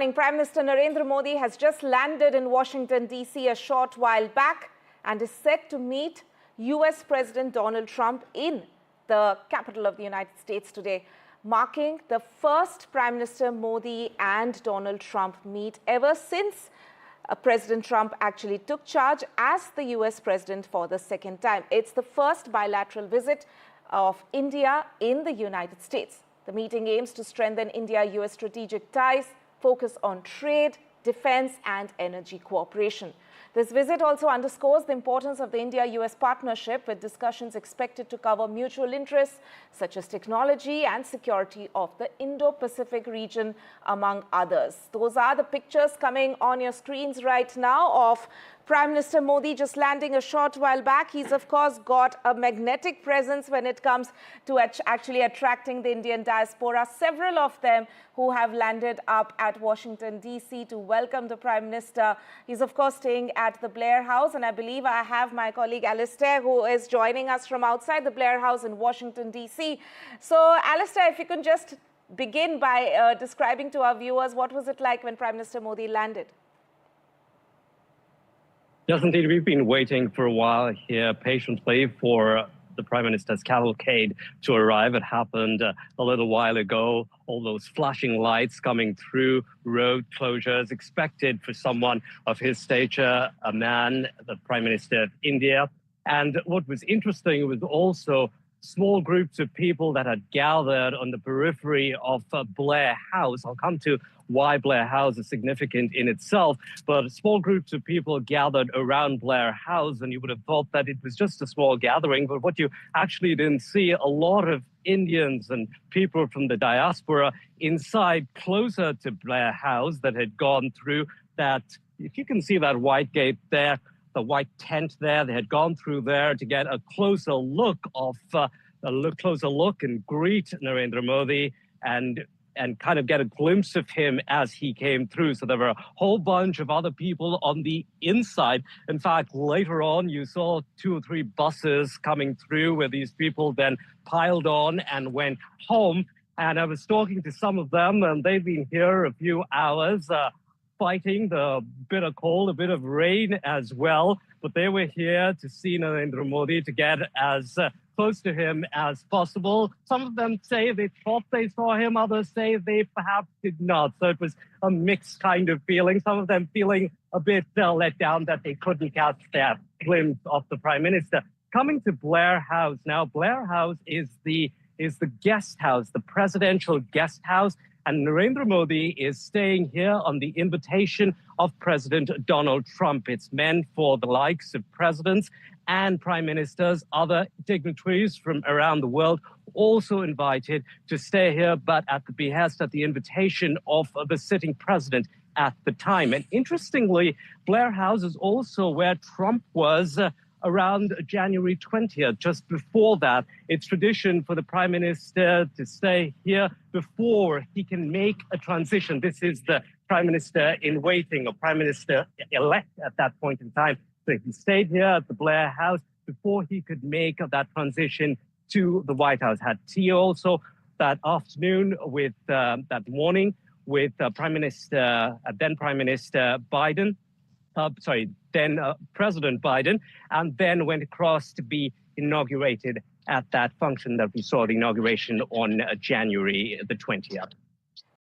Prime Minister Narendra Modi has just landed in Washington, D.C. a short while back and is set to meet U.S. President Donald Trump in the capital of the United States today, marking the first Prime Minister Modi and Donald Trump meet ever since President Trump actually took charge as the U.S. president for the second time. It's the first bilateral visit of India in the United States. The meeting aims to strengthen India-U.S. strategic ties, focus on trade, defense and energy cooperation. This visit also underscores the importance of the India-US partnership, with discussions expected to cover mutual interests such as technology and security of the Indo-Pacific region, among others. Those are the pictures coming on your screens right now of Prime Minister Modi just landing a short while back. He's, of course, got a magnetic presence when it comes to actually attracting the Indian diaspora. Several of them who have landed up at Washington, D.C. to welcome the Prime Minister. He's, of course, staying at the Blair House, and I believe I have my colleague Alistair, who is joining us from outside the Blair House in Washington, D.C. So, Alistair, if you can just begin by describing to our viewers, what was it like when Prime Minister Modi landed? Yes, indeed. We've been waiting for a while here patiently for the Prime Minister's cavalcade to arrive. It happened a little while ago. All those flashing lights coming through, road closures, expected for someone of his stature, a man, the Prime Minister of India. And what was interesting was also small groups of people that had gathered on the periphery of Blair House. I'll come to why Blair House is significant in itself, but small groups of people gathered around Blair House, and you would have thought that it was just a small gathering, but what you actually didn't see, a lot of Indians and people from the diaspora inside closer to Blair House that had gone through that. If you can see that white gate there, the white tent there, they had gone through there to get a closer look and greet Narendra Modi and kind of get a glimpse of him as he came through. So there were a whole bunch of other people on the inside. In fact, later on, you saw 2 or 3 buses coming through where these people then piled on and went home. And I was talking to some of them, and they've been here a few hours, fighting the bitter cold, a bit of rain as well. But they were here to see Narendra Modi, to get as close to him as possible. Some of them say they thought they saw him, others say they perhaps did not. So it was a mixed kind of feeling. Some of them feeling a bit let down that they couldn't catch that glimpse of the Prime Minister. Coming to Blair House now, Blair House is the guest house, the presidential guest house. And Narendra Modi is staying here on the invitation of President Donald Trump. It's meant for the likes of presidents and prime ministers, other dignitaries from around the world, also invited to stay here, but at the behest, at the invitation of the sitting president at the time. And interestingly, Blair House is also where Trump was around January 20th, just before that. It's tradition for the Prime Minister to stay here before he can make a transition. This is the Prime Minister in waiting, or Prime Minister-elect at that point in time. So he stayed here at the Blair House before he could make that transition to the White House. Had tea also that afternoon with, that morning with then Prime Minister Biden. President Biden, and then went across to be inaugurated at that function that we saw, the inauguration on January the 20th.